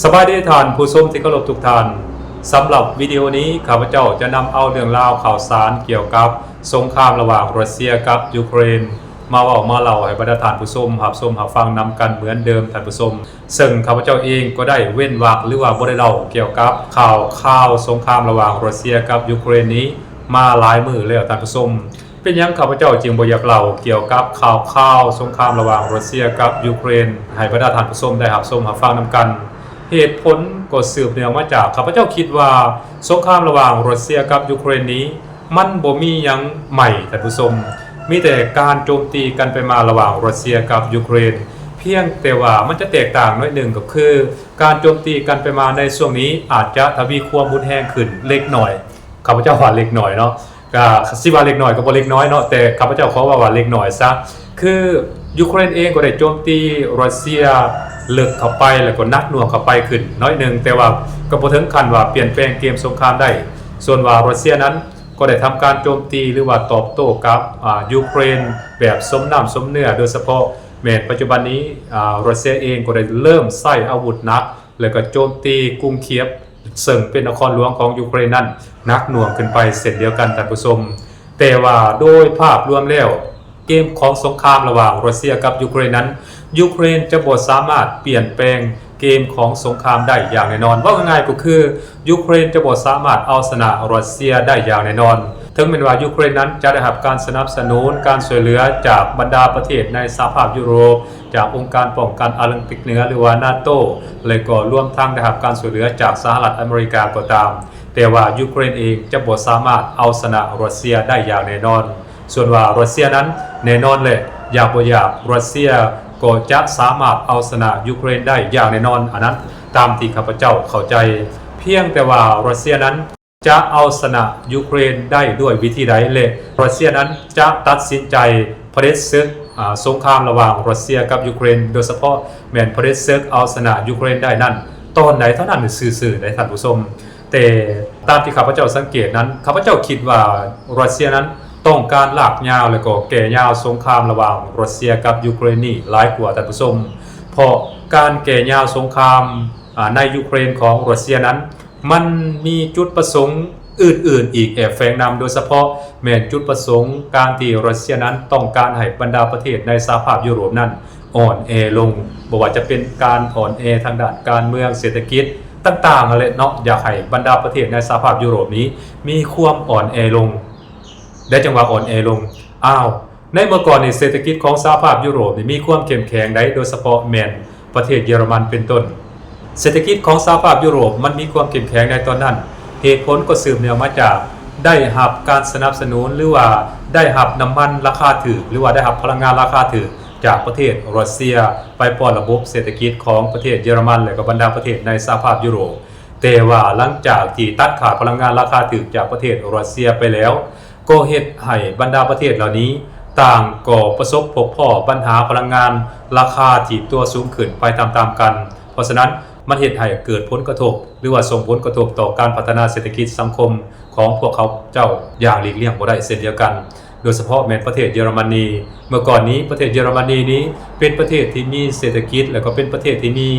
สบายดีท่านผู้ชมที่เคารพทุกท่านสำหรับวิดีโอนี้ข้าพเจ้าจะนำเอาเรื่องราวข่าวสารเกี่ยวกับสงครามระหว่างรัสเซียกับยูเครนมาเล่าให้บรรดาท่านผู้ชมรับฟังนำกันเหมือนเดิมท่านผู้ชมซึ่งข้าพเจ้าเองก็ได้เว้นวรรคหรือว่าบ่ได้เล่าเกี่ยวกับข่าวสงครามระหว่างรัสเซียกับยูเครนนี้มาหลายมื้อแล้วท่านผู้ชมเป็นยังข้าพเจ้าจึงบ่อยากเล่าเกี่ยวกับข่าวสงครามระหว่างรัสเซียกับยูเครนให้บรรดาท่านผู้ชมได้รับฟังนำกันเหตุผลก็สืบเนื่องมาจากข้าพเจ้าคิดว่าสงครามระหว่างรัสเซียกับยูเครนนี้มันบ่มีหยังใหม่ท่านผู้ชมมีแต่การโจมตีกันไปมาระหว่างรัสเซียกับยูเครนเพียงแต่ว่ามันจะแตกต่างน้อยหนึ่งก็คือการโจมตีกันไปมาในช่วงนี้อาจจะทวีความรุนแรงขึ้นเล็กหน่อยข้าพเจ้าว่าเล็กหน่อยเนาะก็สิว่าเล็กหน่อยก็บ่เล็กน้อยเนาะแต่ข้าพเจ้าขอว่าเล็กหน่อยซะคือยูเครนเองก็ได้โจมตีรัสเซียลึกเข้าไปแล้วก็นักหน่วงเข้าไปขึ้นน้อยหนึ่งแต่ว่าก็บ่ถึงขั้นว่าเปลี่ยนแปลงเกมสงครามได้ส่วนว่ารัสเซียนั้นก็ได้ทำการโจมตีหรือว่าตอบโต้กับยูเครนแบบสมน้ำสมเนื้อโดยเฉพาะแม้ปัจจุบันนี้รัสเซียเองก็ได้เริ่มใช้อาวุธหนักแล้วก็โจมตีกรุงเคียฟซึ่งเป็นนครหลวงของยูเครนนั้นนักหน่วงขึ้นไปเช่นเดียวกันท่านผู้ชมแต่ว่าโดยภาพรวมแล้วเกมของสงครามระหว่างรัสเซียกับยูเครนนั้นยูเครนจะบ่สามารถเปลี่ยนแปลงเกมของสงครามได้อย่างแน่นอนว่าง่ายๆก็คือยูเครนจะบ่สามารถเอาชนะรัสเซียได้อย่างแน่นอนถึงแม้ว่ายูเครนนั้นจะได้รับการสนับสนุนการช่วยเหลือจากบรรดาประเทศในสหภาพยุโรปจากองค์การป้องกันโอลิมปิกเหนือหรือว่านาโตและก็รวมทั้งได้รับการช่วยเหลือจากสหรัฐอเมริกาก็ตามแต่ว่ายูเครนเองจะบ่สามารถเอาชนะรัสเซียได้อย่างแน่นอนส่วนว่ารัสเซียนั้นแน่นอนเลยอยากบ่อยากรัสเซียก็จะสามารถเอาชนะยูเครนได้อย่างแน่นอนอันนั้นตามที่ข้าพเจ้าเข้าใจเพียงแต่ว่ารัสเซียนั้นจะเอาชนะยูเครนได้ด้วยวิธีใดเลยรัสเซียนั้นจะตัดสินใจเผด็จศึกสงครามระหว่างรัสเซียกับยูเครนโดยเฉพาะแม้นเผด็จศึกเอาชนะยูเครนได้นั้นตอนไหนเท่านั้นซื่อๆได้ท่านผู้ชมแต่ตามที่ข้าพเจ้าสังเกตนั้นข้าพเจ้าคิดว่ารัสเซียนั้นต้องการลากยาวและก็แก่ยาวสงครามระหว่างรัสเซียกับยูเครนนี่หลายกว่าท่านผู้ชมเพราะการแก่ยาวสงครามในยูเครนของรัสเซียนั้นมันมีจุดประสงค์อื่นๆอีกแอบแฝงนำโดยเฉพาะแม้นจุดประสงค์การที่รัสเซียนั้นต้องการให้บรรดาประเทศในสหภาพยุโรปนั้นอ่อนแอลงบ่ว่าจะเป็นการอ่อนแอทางด้านการเมืองเศรษฐกิจต่างๆอะไรเนาะอยากให้บรรดาประเทศในสหภาพยุโรปนี้มีความอ่อนแอลงได้จังหวะอ่อนแอลงในเมื่อก่อนในเศรษฐกิจของสหภาพยุโรปมีความเข้มแข็งได้โดยเฉพาะแม้นประเทศเยอรมันเป็นต้นเศรษฐกิจของสหภาพยุโรปมันมีความเข้มแข็งในตอนนั้นเหตุผลก็สืบเนื่องมาจากได้รับการสนับสนุนหรือว่าได้รับน้ำมันราคาถูกหรือว่าได้รับพลังงานราคาถูกจากประเทศรัสเซียไปป้อนระบบเศรษฐกิจของประเทศเยอรมันและก็บรรดาประเทศในสหภาพยุโรปแต่ว่าหลังจากที่ตัดขาดพลังงานราคาถูกจากประเทศรัสเซียไปแล้วก็เฮ็ดให้บรรดาประเทศเหล่านี้ต่างก็ประสบพบพ่อปัญหาพลังงานราคาที่ตัวสูงขึ้นไปตามๆกันเพราะฉะนั้นมันเฮ็ดให้เกิดผลกระทบหรือว่าส่งผลกระทบต่อการพัฒนาเศรษฐกิจสังคมของพวกเขาเจ้าอย่างหลีกเลี่ยงบ่ได้เช่นเดียวกันโดยเฉพาะแม้ประเทศเยอรมนีเมื่อก่อนนี้ประเทศเยอรมนีนี้เป็นประเทศที่มีเศรษฐกิจและก็เป็นประเทศที่มี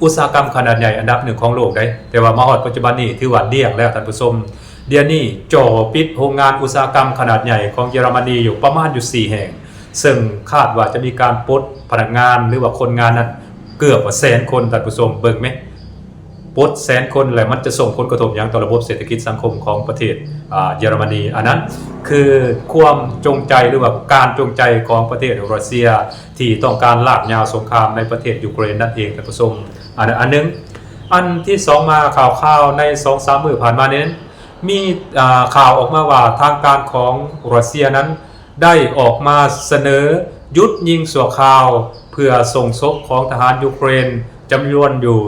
อุตสาหกรรมขนาดใหญ่อันดับหนึ่งของโลกได้แต่ว่ามาฮอดปัจจุบันนี้ถือว่าเดี่ยงแล้วท่านผู้ชมเดี๋ยวนี้จ่อปิดโรงงานอุตสาหกรรมขนาดใหญ่ของเยอรมนีอยู่ประมาณอยู่4แห่งซึ่งคาดว่าจะมีการปลดพนักงานหรือว่าคนงานนั้นเกือบว่า100,000 คนท่านผู้ชมเบิ่งมั้ยปลด100,000 คนแล้วมันจะส่งผลกระทบอย่างต่อระบบเศรษฐกิจสังคมของประเทศเยอรมนีอันนั้นคือความจงใจหรือว่าการจงใจของประเทศรัสเซียที่ต้องการลากยาวสงครามในประเทศยูเครนนั่นเองท่านผู้ชมอันนึงอันที่2มาข่าวใน 2-3 มื้อผ่านมานี้มีข่าวออกมาว่าทางการของรัสเซียนั้นได้ออกมาเสนอหยุดยิงชั่วคราวเพื่อส่งศพของทหารยูเครนจำนวนอยู่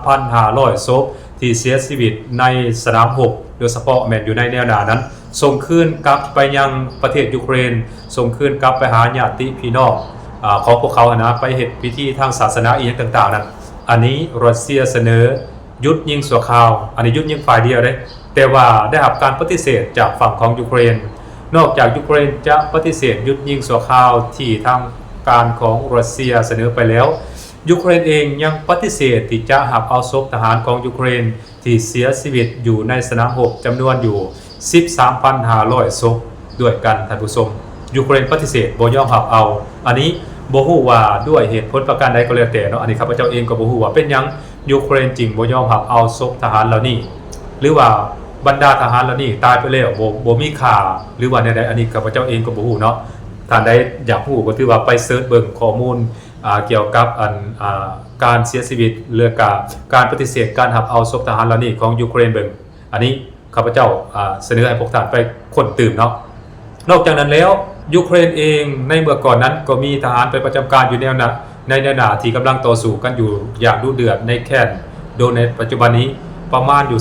13,500 ศพที่เสียชีวิตในสนามรบโดยเฉพาะแม้นอยู่ในแนวหน้านั้นส่งคืนกลับไปยังประเทศยูเครนส่งคืนกลับไปหาญาติพี่น้องของพวกเขานะไปเฮ็ดพิธีทางศาสนาอีกต่างๆนั้นอันนี้รัสเซียเสนอหยุดยิงชั่วคราวอันนี้หยุดยิงฝ่ายเดียวได้แต่ว่าได้รับการปฏิเสธจากฝั่งของยูเครนนอกจากยูเครนจะปฏิเสธหยุดยิงชั่วคราวที่ทางการของรัสเซียเสนอไปแล้ว ยูเครนเองยังปฏิเสธที่จะรับเอาศพทหารของยูเครนที่เสียชีวิตอยู่ในสนามรบจำนวนอยู่ 13,500 ศพด้วยกันท่านผู้ชมยูเครนปฏิเสธบ่ยอมรับเอาอันนี้บ่ฮู้ว่าด้วยเหตุผลประการใดก็แล้วแต่เนาะอันนี้ข้าพเจ้าเองก็บ่ฮู้ว่าเป็นหยังยูเครนจริงบ่ยอมรับเอาศพทหารเหล่านี้หรือว่าบรรดาทหารเหล่านี้ตายไปแล้วบ่มีค่าหรือว่าใดๆอันนี้ข้าพเจ้าเองก็บ่ฮู้เนาะท่านใดอยากฮู้ก็ถือว่าไปเสิร์ชเบิ่งข้อมูลเกี่ยวกับการเสียชีวิตหรือการปฏิเสธการรับเอาศพทหารเหล่านี้ของยูเครนเบิ่งอันนี้ข้าพเจ้าเสนอให้พวกท่านไปค้นตื่มเนาะนอกจากนั้นแล้วยูเครนเองในเมื่อก่อนนั้นก็มีทหารไปประจำการอยู่ในแนวหน้าที่กำลังต่อสู้กันอยู่อย่างดุเดือดในแคนโดยในปัจจุบันนี้ประมาณอยู่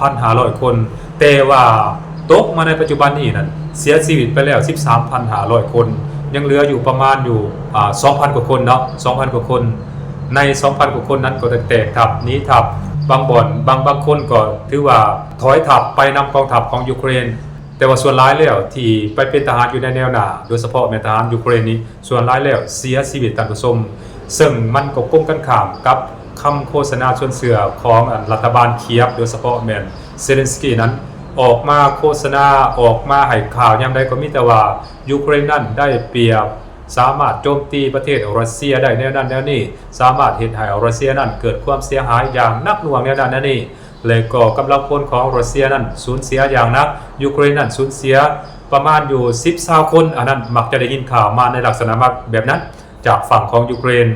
15,500 คนแต่ว่าตกมาในปัจจุบันนี้นั้นเสียชีวิตไปแล้ว 13,500 คนยังเหลืออยู่ประมาณอยู่2,000 กว่าคนเนาะ 2,000 กว่าคนใน 2,000 กว่าคนนั้นก็แตกทัพหนีทัพบางบ่อนบางคนก็ถือว่าถอยทัพไปนำกองทัพของยูเครนแต่ว่าส่วนร้ายแล้วที่ไปเป็นทหารอยู่ในแนวหน้าโดยเฉพาะแม่ทหารยูเครนนี้ส่วนร้ายแล้วเสียชีวิตท่านผู้ชมซึ่งมันก็ก้มกันข้ามกับคำโฆษณาชวนเชื่อของรัฐบาลเคียฟโดยเฉพาะแมนเซเลนสกี้นั้นออกมาโฆษณาออกมาให้ข่าวยามใดก็มีแต่ว่ายูเครนนั้นได้เปรียบสามารถโจมตีประเทศรัสเซียได้แนวนั้นแนวนี้สามารถเฮ็ดให้รัสเซียนั้นเกิดความเสียหายอย่างหนักหน่วงแนวนั้นแนวนี้และก็กำลังพลของรัสเซียนั้นสูญเสียอย่างหนักยูเครนนั้นสูญเสียประมาณอยู่10-20 คนอันนั้นมักจะได้ยินข่าวมาในลักษณะแบบนั้นจากฝั่งของยูเครน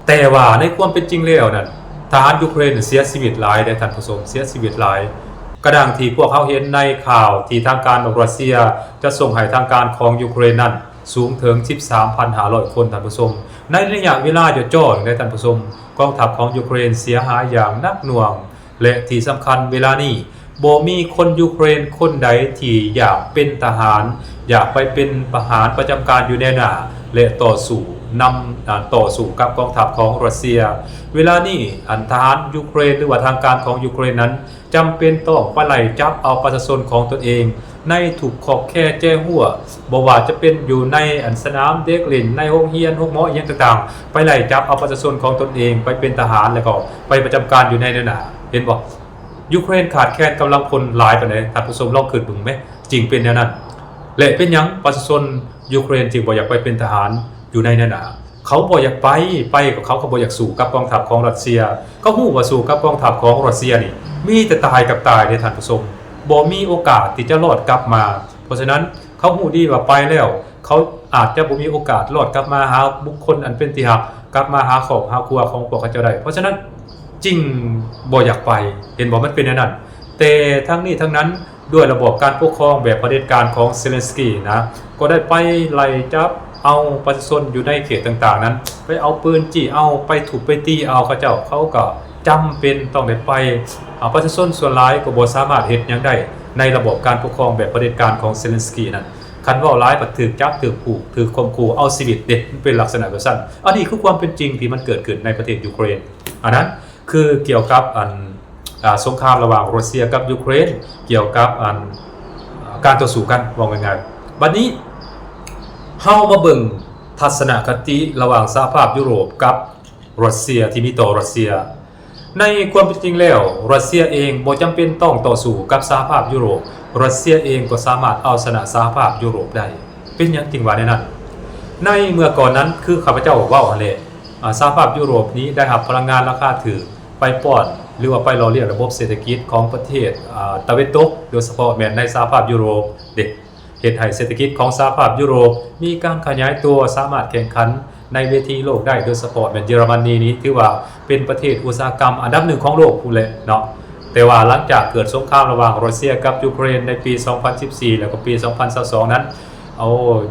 แต่ว่าในความเป็นจริงแล้วนั้นทหารยูเครนเสียชีวิตหลายได้ท่านผู้ชมเสียชีวิตหลายกระดังที่พวกเขาเห็นในข่าวที่ทางการของรัสเซียจะส่งให้ทางการของยูเครนนั้นสูงถึง 13,500 คนท่านผู้ชมในระยะเวลาจ่อๆได้ท่านผู้ชมกองทัพของยูเครนเสียหายอย่างหนักหน่วงและที่สำคัญเวลานี้บ่มีคนยูเครนคนใดที่อยากเป็นทหารอยากไปเป็นทหารประจำการอยู่ในหน้าและต่อสู้กับกองทัพของรัสเซียเวลานี้ทหารยูเครนหรือว่าทางการของยูเครนนั้นจำเป็นต้องไปไล่จับเอาประชาชนของตนเองในถูกขอบแค่แจ้หัวบ่ว่าจะเป็นอยู่ในสนามเด็กเล่นในโรงเรียนโรงหมออย่างต่างๆไปไล่จับเอาประชาชนของตนเองไปเป็นทหารแล้วก็ไปประจำการอยู่ในหน้าเห็นบ่ยูเครนขาดแคลนกำลังพลหลายปานใดท่านผู้ชมลองคิดดูมั้ยจริงเป็นแนวนั้นและเป็นหยังประชาชนยูเครนจึงบ่อยากไปเป็นทหารอยู่ในหน้าเขาบ่อยากไปกับเขาบ่อยากสู้กับกองทัพของรัสเซียเขาฮู้ว่าสู้กับกองทัพของรัสเซียนี่มีแต่ตายกับตายเด้ท่านผู้ชมบ่มีโอกาสที่จะรอดกลับมาเพราะฉะนั้นเขาฮู้ดีว่าไปแล้วเขาอาจจะบ่มีโอกาสรอดกลับมาหาบุคคลอันเป็นที่รักกลับมาหาครอบครัวของพวกเขาเจ้าได้เพราะฉะนั้นจริงบ่อยากไปเห็นบ่มันเป็นอย่างนั้นแต่ทั้งนี้ทั้งนั้นด้วยระบบการปกครองแบบเผด็จการของเซเลนสกี้นะก็ได้ไปไล่จับเอาประชาชนอยู่ในเขตต่างๆนั้นไปเอาปืนจี้เอาไปถูกไปตีเอาเขาก็จำเป็นต้องได้ไปประชาชนส่วนหลายก็บ่สามารถเฮ็ดหยังได้ในระบบการปกครองแบบเผด็จการของเซเลนสกี้นั้นคันเว้าหลายก็ถูกจับถูกผูกถูกข่มขู่เอาชีวิตเด็กเป็นลักษณะแบบนั้นอันนี้คือความเป็นจริงที่มันเกิดขึ้นในประเทศยูเครนอันนั้นคือเกี่ยวกับสงครามระหว่างรัสเซียกับยูเครนเกี่ยวกับการต่อสู้กันว่าง่ายๆบัดนี้เฮามาเบิ่งทัศนคติระหว่างสหภาพยุโรปกับรัสเซียที่มีต่อรัสเซียในความเป็นจริงแล้วรัสเซียเองบ่จำเป็นต้องต่อสู้กับสหภาพยุโรปรัสเซียเองก็สามารถเอาชนะสหภาพยุโรปได้เป็นหยังจริงว่าในนั้นในเมื่อก่อนนั้นคือข้าพเจ้าเว้าหั่นแหละสหภาพยุโรปนี้ได้รับพลังงานราคาถูกไปป้อนหรือว่าไปหล่อเลี้ยงระบบเศรษฐกิจของประเทศตะวันตกโดยเฉพาะแม้ในสหภาพยุโรปเด็กเหตุให้เศรษฐกิจของสหภาพยุโรปมีการขยายตัวสามารถแข่งขันในเวทีโลกได้โดยเฉพาะเยอรมนีนี้ถือว่าเป็นประเทศอุตสาหกรรมอันดับหนึ่งของโลกพู้นแหละเนาะแต่ว่าหลังจากเกิดสงครามระหว่างรัสเซียกับยูเครนในปี 2014 แล้วก็ปี 2022 นั้น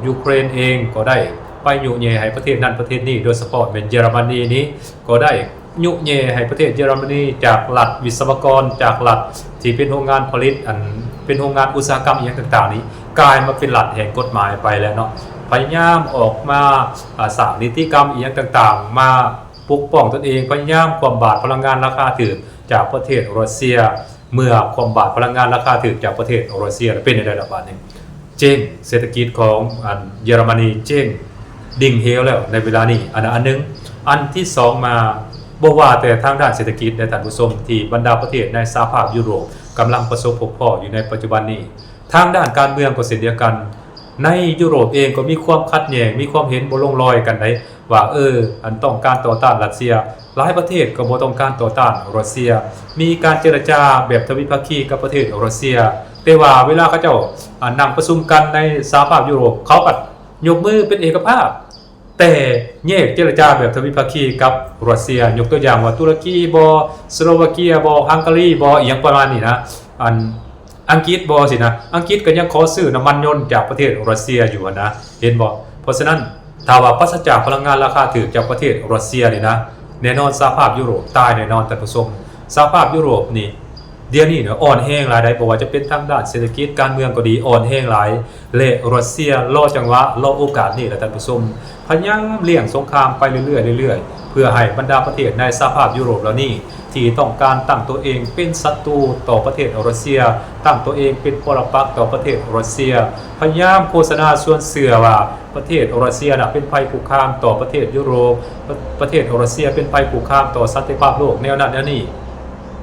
ยูเครนเองก็ได้ไปยุแย่ให้ประเทศนั้นประเทศนี้โดยเฉพาะเยอรมนีนี้ก็ได้ยุแย่ให้ประเทศเยอรมนีจากรัฐวิศวกรจากรัฐที่เป็นโรงงานผลิตเป็นโรงงานอุตสาหกรรมอย่างต่างๆนี้กลายมาเป็นรัฐแห่งกฎหมายไปแล้วเนาะพยายามออกมาสร้างนิติกรรมอย่างต่างๆมาปกป้องตนเองพยายามความบาดพลังงานราคาถูกจากประเทศรัสเซียเมื่อความบาดพลังงานราคาถูกจากประเทศรัสเซียเป็นในระดับนี้เจ๊งเศรษฐกิจของเยอรมนีเจ๊ง ดิ่งเหวแล้วในเวลานี้อันนึงอันที่2มาบ่ว่าแต่ทางด้านเศรษฐกิจและท่านผู้ชมที่บรรดาประเทศในสหภาพยุโรปกำลังประสบพบพ่ออยู่ในปัจจุบันนี้ทางด้านการเมืองก็เช่นเดียวกันในยุโรปเองก็มีความขัดแย้งมีความเห็นบ่ลงรอยกันได้ว่าอันต้องการต่อต้านรัสเซียหลายประเทศก็บ่ต้องการต่อต้านรัสเซียมีการเจรจาแบบทวิภาคีกับประเทศรัสเซียแต่ว่าเวลาเขาเจ้านั่งประชุมกันในสหภาพยุโรปเขาก็ยกมือเป็นเอกภาพแต่แยกเจรจาแบบทวิภาคีกับรัสเซียยกตัวอย่างว่าตุรกีบ่สโลวาเกียบ่ฮังการีบ่อีหยังประมาณนี้นะอังกฤษบ่สินะอังกฤษก็ยังขอซื้อน้ำมันยนต์จากประเทศรัสเซียอยู่นะเห็นบ่เพราะฉะนั้นถ้าว่าปราศจากพลังงานราคาถูกจากประเทศรัสเซียนี่นะแน่นอนสหภาพยุโรปตายแน่นอนท่านผู้ชมสหภาพยุโรปนี่เดี๋ยวนี้เนี่ยอ่อนแห้งหลายได้บ่ว่าจะเป็นทางด้านเศรษฐกิจการเมืองก็ดีอ่อนแห้งหลายและรัสเซียรอจังหวะรอโอกาสนี่แหละท่านผู้ชมพยายามเลี่ยงสงครามไปเรื่อยๆเพื่อให้บรรดาประเทศในสหภาพยุโรปเหล่านี้ที่ต้องการตั้งตัวเองเป็นศัตรูต่อประเทศรัสเซียตั้งตัวเองเป็นปรปักษ์ต่อประเทศรัสเซียพยายามโฆษณาชวนเชื่อว่าประเทศรัสเซียน่ะเป็นภัยคุกคามต่อประเทศยุโรปประเทศรัสเซียเป็นภัยคุกคามต่อสันติภาพโลกแนวนั้นแนวนี้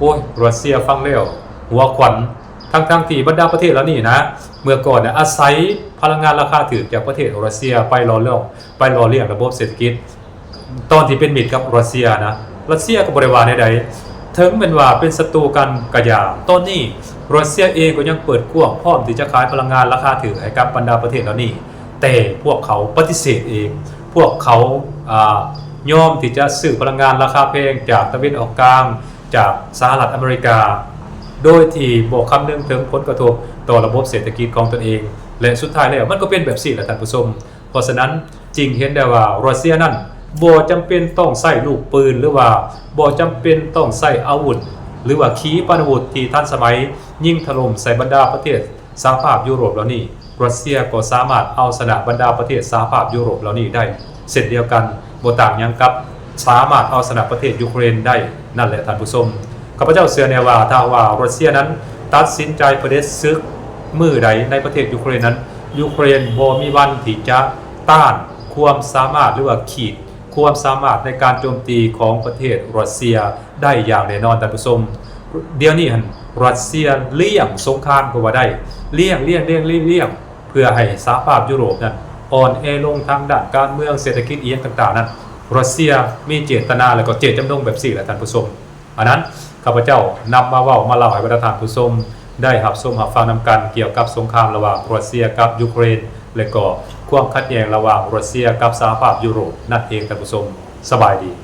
โอ้ยรัสเซียฟังแล้วหัวขวัญทั้งที่บรรดาประเทศแล้วนี่นะเมื่อก่อนเนี่ยอาศัยพลังงานราคาถูกจากประเทศรัสเซียไปรอเลี้ยงระบบเศรษฐกิจตอนที่เป็นมิตรกับรัสเซียนะรัสเซียก็บริวารใดๆถึงเป็นว่าเป็นศัตรูกันกะยาตอนนี้รัสเซียเองก็ยังเปิดกว้างพร้อมที่จะขายพลังงานราคาถูกให้กับบรรดาประเทศแล้วนี่แต่พวกเขาปฏิเสธเองพวกเขายอมที่จะซื้อพลังงานราคาแพงจากตะวันออกกลางจากสหรัฐอเมริกาโดยที่บอกคำนึงถึงผลกระทบต่อระบบเศรษฐกิจของตนเองและสุดท้ายแล้วมันก็เป็นแบบนี้แหละท่านผู้ชมเพราะฉะนั้นจริงเห็นได้ว่ารัสเซียนั้นบ่จำเป็นต้องใช้ลูกปืนหรือว่าบ่จำเป็นต้องใช้อาวุธหรือว่าขีปนาวุธที่ทันสมัยยิงถล่มใส่บรรดาประเทศสหภาพยุโรปเหล่านี้รัสเซียก็สามารถเอาชนะบรรดาประเทศสหภาพยุโรปเหล่านี้ได้เช่นเดียวกันบ่ต่างหยังกับสามารถเอาชนะประเทศยูเครนได้นั่นแหละท่านผู้ชมข้าพเจ้าเชื่อแน่ว่าถ้าว่ารัสเซียนั้นตัดสินใจประเด็จศึกมือใดในประเทศยูเครนนั้นยูเครนบ่มีวันที่จะต้านความสามารถหรือว่าขีดความสามารถในการโจมตีของประเทศรัสเซียได้อย่างแน่นอนท่านผู้ชมเดี๋ยวนี้รัสเซียเลี่ยงสงครามก็ว่าได้เลี่ยงเพื่อให้สหภาพยุโรปนั้นอ่อนแอลงทางด้านการเมืองเศรษฐกิจต่างๆนั้นรัสเซียมีเจตนาและก็เจตจำนงแบบนี้แหละท่านผู้ชมอันนั้นข้าพเจ้านำมาเว้ามาเล่าให้บรรดาท่านผู้ชมได้รับชมรับฟังนำกันเกี่ยวกับสงครามระหว่างรัสเซียกับยูเครนและก็ความขัดแย้งระหว่างรัสเซียกับสหภาพยุโรปนั่นเองท่านผู้ชมสบายดี